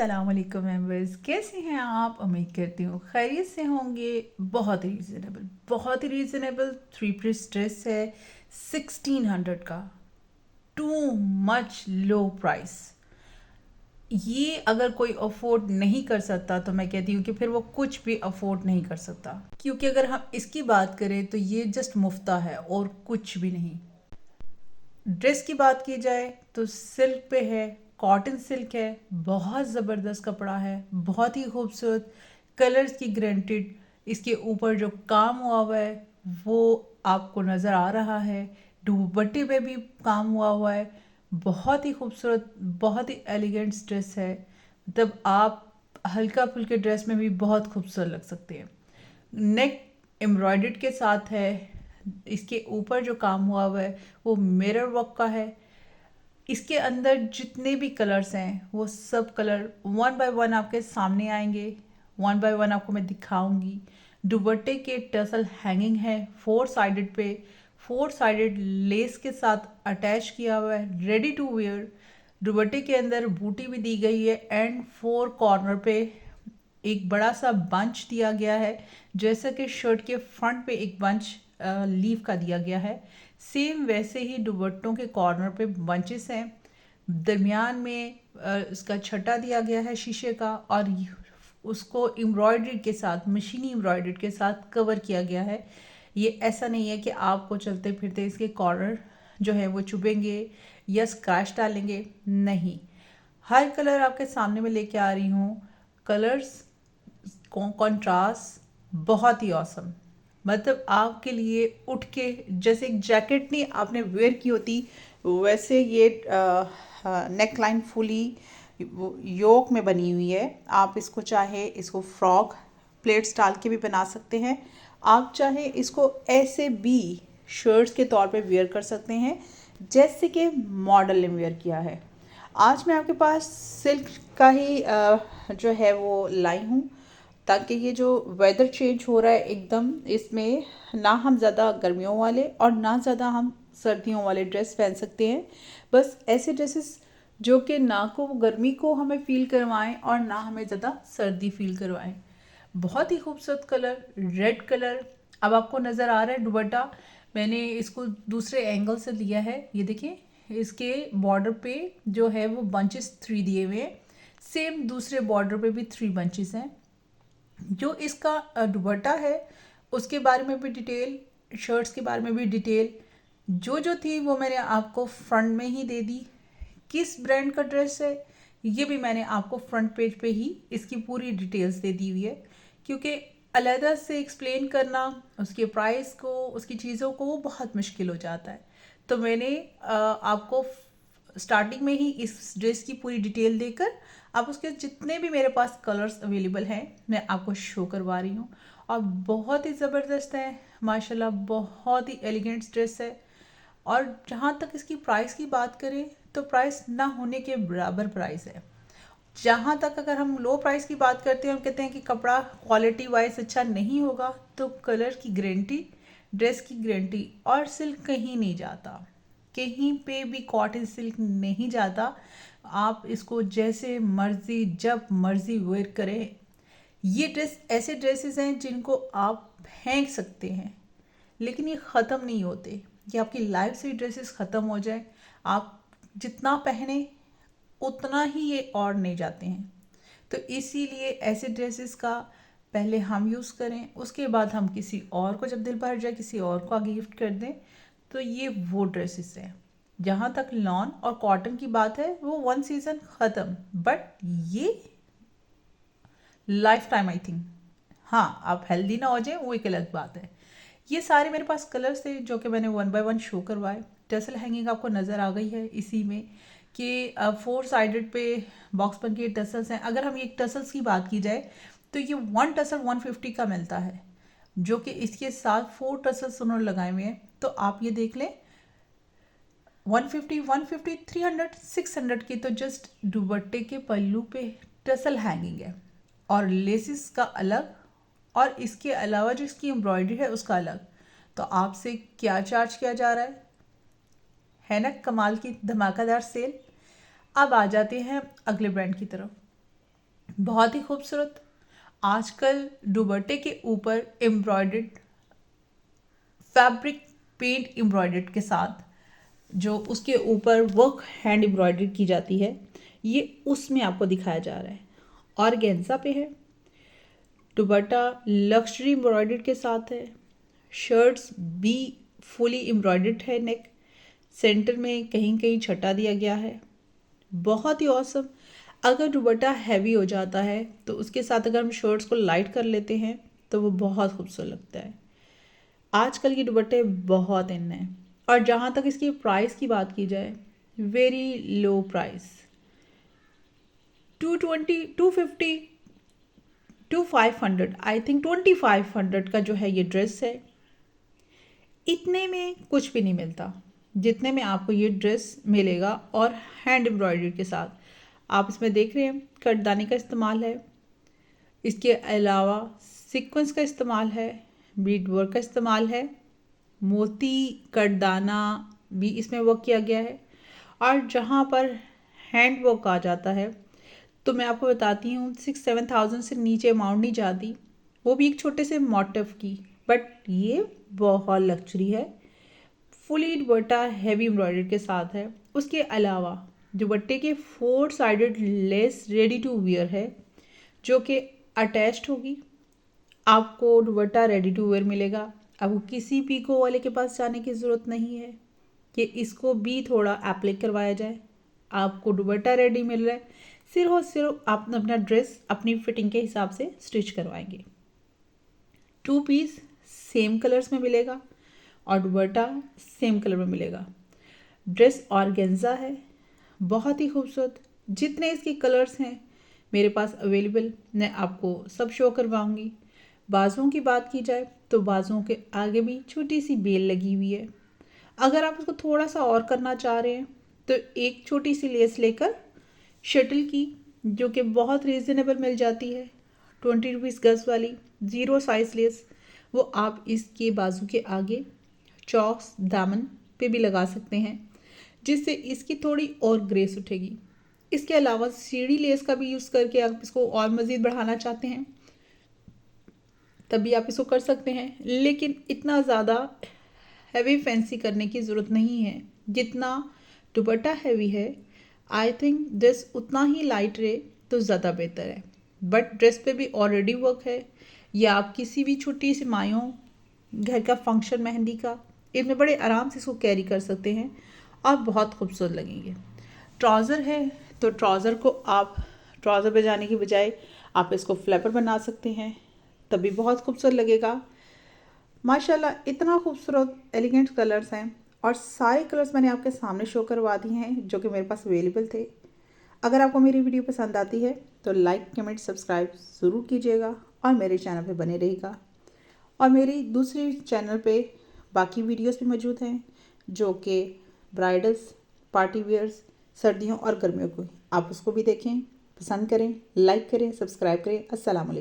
अस्सलाम वालेकुम मेंबर्स, कैसे हैं आप? उम्मीद करती हूँ खैरियत से होंगे। बहुत ही रीज़नेबल थ्री पीस ड्रेस है 1600 का। टू मच लो प्राइस। ये अगर कोई अफोर्ड नहीं कर सकता तो मैं कहती हूँ कि फिर वो कुछ भी अफोर्ड नहीं कर सकता, क्योंकि अगर हम इसकी बात करें तो ये जस्ट मुफ्ता है और कुछ भी नहीं। ड्रेस की बात की जाए तो सिल्क पे है, कॉटन सिल्क है, बहुत ज़बरदस्त कपड़ा है, बहुत ही खूबसूरत, कलर्स की ग्रेंटेड। इसके ऊपर जो काम हुआ है वो आपको नज़र आ रहा है। दुपट्टे पे भी काम हुआ है। बहुत ही खूबसूरत, बहुत ही एलिगेंट ड्रेस है। मतलब आप हल्का फुल्के ड्रेस में भी बहुत खूबसूरत लग सकते हैं। नेक एम्ब्रॉयडर्ड के साथ है। इसके ऊपर जो काम हुआ है वो मिरर वर्क का है। इसके अंदर जितने भी कलर्स हैं वो सब कलर वन बाय वन आपके सामने आएंगे। वन बाय वन आपको मैं दिखाऊंगी। दुपट्टे के टसल हैंगिंग है फोर साइडेड पे, फोर साइडेड लेस के साथ अटैच किया हुआ है, रेडी टू वेयर। दुपट्टे के अंदर बूटी भी दी गई है एंड फोर कॉर्नर पे एक बड़ा सा बंच दिया गया है, जैसा कि शर्ट के फ्रंट पे एक बंच लीफ का दिया गया है। सेम वैसे ही दुपट्टों के कॉर्नर पे बंचेस हैं। दरमियान में इसका छटा दिया गया है शीशे का, और उसको एम्ब्रॉयडरी के साथ, मशीनी एम्ब्रॉयडरी के साथ कवर किया गया है। ये ऐसा नहीं है कि आपको चलते फिरते इसके कॉर्नर जो है वो चुभेंगे या स्क्रैच डालेंगे, नहीं। हर कलर आपके सामने में लेके आ रही हूँ। कलर्स कॉन्ट्रास्ट बहुत ही औसम। मतलब आपके लिए उठ के जैसे एक जैकेट नहीं आपने वेयर की होती, वैसे ये नेक लाइन फुली योक में बनी हुई है। आप इसको चाहे इसको फ्रॉक प्लेट्स डाल के भी बना सकते हैं। आप चाहे इसको ऐसे भी शर्ट्स के तौर पे वेयर कर सकते हैं जैसे कि मॉडल ने वेयर किया है। आज मैं आपके पास सिल्क का ही जो है वो लाई हूँ, ताकि ये जो वेदर चेंज हो रहा है एकदम, इसमें ना हम ज़्यादा गर्मियों वाले और ना ज़्यादा हम सर्दियों वाले ड्रेस पहन सकते हैं। बस ऐसे ड्रेसेस जो कि ना को गर्मी को हमें फील करवाएं और ना हमें ज़्यादा सर्दी फील करवाएं। बहुत ही खूबसूरत कलर, रेड कलर। अब आपको नज़र आ रहा है दुपट्टा, मैंने इसको दूसरे एंगल से लिया है। ये देखिए, इसके बॉर्डर पे जो है वो बंचेस 3 दिए हुए हैं। सेम दूसरे बॉर्डर पे भी 3 बंचेस हैं। जो इसका दुपट्टा है उसके बारे में भी डिटेल, शर्ट्स के बारे में भी डिटेल जो थी वो मैंने आपको फ्रंट में ही दे दी। किस ब्रांड का ड्रेस है ये भी मैंने आपको फ्रंट पेज पे ही इसकी पूरी डिटेल्स दे दी हुई है, क्योंकि अलहदा से एक्सप्लेन करना उसके प्राइस को, उसकी चीज़ों को, वो बहुत मुश्किल हो जाता है। तो मैंने आपको स्टार्टिंग में ही इस ड्रेस की पूरी डिटेल देकर अब उसके जितने भी मेरे पास कलर्स अवेलेबल हैं मैं आपको शो करवा रही हूँ। और बहुत ही ज़बरदस्त है माशाल्लाह, बहुत ही एलिगेंट ड्रेस है। और जहाँ तक इसकी प्राइस की बात करें तो प्राइस ना होने के बराबर प्राइस है। जहाँ तक अगर हम लो प्राइस की बात करते हैं, हम कहते हैं कि कपड़ा क्वालिटी वाइज अच्छा नहीं होगा, तो कलर की गारंटी, ड्रेस की गारंटी, और सिल्क कहीं नहीं जाता, कहीं पे भी कॉटन सिल्क नहीं जाता। आप इसको जैसे मर्जी जब मर्जी वेयर करें। ये ड्रेस ऐसे ड्रेसेस हैं जिनको आप फेंक सकते हैं लेकिन ये ख़त्म नहीं होते। ये आपकी लाइफ से ड्रेसेस ख़त्म हो जाए, आप जितना पहने उतना ही ये और नहीं जाते हैं। तो इसीलिए ऐसे ड्रेसेस का पहले हम यूज़ करें, उसके बाद हम किसी और को जब दिल भर जाए किसी और को गिफ्ट कर दें। तो ये वो ड्रेसेस हैं। जहाँ तक लॉन और कॉटन की बात है वो वन सीज़न ख़त्म, बट ये लाइफ टाइम आई थिंक। हाँ, आप हेल्दी ना हो जाए वो एक अलग बात है। ये सारे मेरे पास कलर्स थे जो कि मैंने वन बाय वन शो करवाए। टसल हैंगिंग आपको नज़र आ गई है इसी में कि फोर साइडेड पे बॉक्स बन के टसल्स हैं। अगर हम ये टसल्स की बात की जाए तो ये वन टसल 150 का मिलता है, जो कि इसके साथ फोर टसल्स उन्होंने लगाए हुए हैं। तो आप ये देख लें, 150, 150, 300, 600 की तो जस्ट दुपट्टे के पल्लू पे टसल हैंगिंग है, और लेसिस का अलग, और इसके अलावा जो इसकी एम्ब्रॉयडरी है उसका अलग। तो आपसे क्या चार्ज किया जा रहा है ना? कमाल की धमाकेदार सेल। अब आ जाते हैं अगले ब्रांड की तरफ। बहुत ही खूबसूरत। आजकल दुपट्टे के ऊपर एम्ब्रॉयडर्ड फैब्रिक पेंट एम्ब्रॉयडर्ड के साथ जो उसके ऊपर वर्क हैंड एम्ब्रॉयडरी की जाती है, ये उसमें आपको दिखाया जा रहा है। ऑर्गेन्जा पे है, दुपट्टा लक्ष्री एम्ब्रॉयडर्ड के साथ है, शर्ट्स भी फुली एम्ब्रॉयडर्ड है, नेक सेंटर में कहीं कहीं छटा दिया गया है। बहुत ही औसम। अगर दुपट्टा हैवी हो जाता है तो उसके साथ अगर हम शर्ट्स को लाइट कर लेते हैं तो वो बहुत खूबसूरत लगता है। आजकल के दुपट्टे बहुत इन हैं। और जहाँ तक इसकी प्राइस की बात की जाए, very low price, 220, 250 to 500, I think 2500 का जो है ये ड्रेस है। इतने में कुछ भी नहीं मिलता जितने में आपको ये ड्रेस मिलेगा, और हैंड एम्ब्रॉयडरी के साथ। आप इसमें देख रहे हैं कटदानी का इस्तेमाल है, इसके अलावा सीक्वेंस का इस्तेमाल है, बीड वर्क का इस्तेमाल है, मोती कटदाना भी इसमें वर्क किया गया है। और जहाँ पर हैंड वर्क आ जाता है तो मैं आपको बताती हूँ 6-7 थाउजेंड से नीचे अमाउंट नहीं जाती, वो भी एक छोटे से मोटिव की। बट ये बहुत लग्जरी है। फुली दुपट्टा हैवी एम्ब्रॉयडरी के साथ है। उसके अलावा दुपट्टे के 4 sided lace ready to wear है जो कि अटैच्ड होगी। आपको दुपट्टा रेडी टू वेयर मिलेगा। आपको किसी पीको वाले के पास जाने की ज़रूरत नहीं है कि इसको भी थोड़ा एप्लिक करवाया जाए। आपको दुपट्टा रेडी मिल रहा है, सिर्फ और सिर्फ आप अपना ड्रेस अपनी फिटिंग के हिसाब से स्टिच करवाएंगे। 2 पीस सेम कलर्स में मिलेगा और दुपट्टा सेम कलर में मिलेगा। ड्रेस ऑर्गेन्जा है, बहुत ही खूबसूरत। जितने इसके कलर्स हैं मेरे पास अवेलेबल, मैं आपको सब शो करवाऊंगी। बाजुओं की बात की जाए तो बाजुओं के आगे भी छोटी सी बेल लगी हुई है। अगर आप उसको थोड़ा सा और करना चाह रहे हैं तो एक छोटी सी लेस लेकर शटल की, जो कि बहुत रीज़नेबल मिल जाती है, 20 रुपीज़ गज वाली 0 साइज़ लेस, वो आप इसके बाजू के आगे चौक्स दामन पे भी लगा सकते हैं, जिससे इसकी थोड़ी और ग्रेस उठेगी। इसके अलावा सीढ़ी लेस का भी यूज़ करके आप इसको और मज़ीद बढ़ाना चाहते हैं तभी आप इसको कर सकते हैं, लेकिन इतना ज़्यादा हैवी फैंसी करने की ज़रूरत नहीं है जितना दुपट्टा हैवी है। आई थिंक ड्रेस उतना ही लाइट रहे तो ज़्यादा बेहतर है। बट ड्रेस पे भी ऑलरेडी वर्क है, या आप किसी भी छोटी सी मायों घर का फंक्शन मेहंदी का, इनमें बड़े आराम से इसको कैरी कर सकते हैं और बहुत खूबसूरत लगेंगे। ट्राउज़र है तो ट्राउज़र को आप ट्राउज़र पे जाने की बजाय आप इसको फ्लैपर बना सकते हैं, तभी बहुत खूबसूरत लगेगा। माशाल्लाह इतना खूबसूरत एलिगेंट कलर्स हैं, और सारे कलर्स मैंने आपके सामने शो करवा दिए हैं जो कि मेरे पास अवेलेबल थे। अगर आपको मेरी वीडियो पसंद आती है तो लाइक कमेंट सब्सक्राइब ज़रूर कीजिएगा और मेरे चैनल पे बने रहिएगा। और मेरी दूसरी चैनल पे बाकी वीडियोस भी मौजूद हैं जो कि ब्राइडल्स, पार्टी वेयर्स, सर्दियों और गर्मियों को, आप उसको भी देखें, पसंद करें, लाइक करें, सब्सक्राइब करें। अस्सलाम वालेकुम।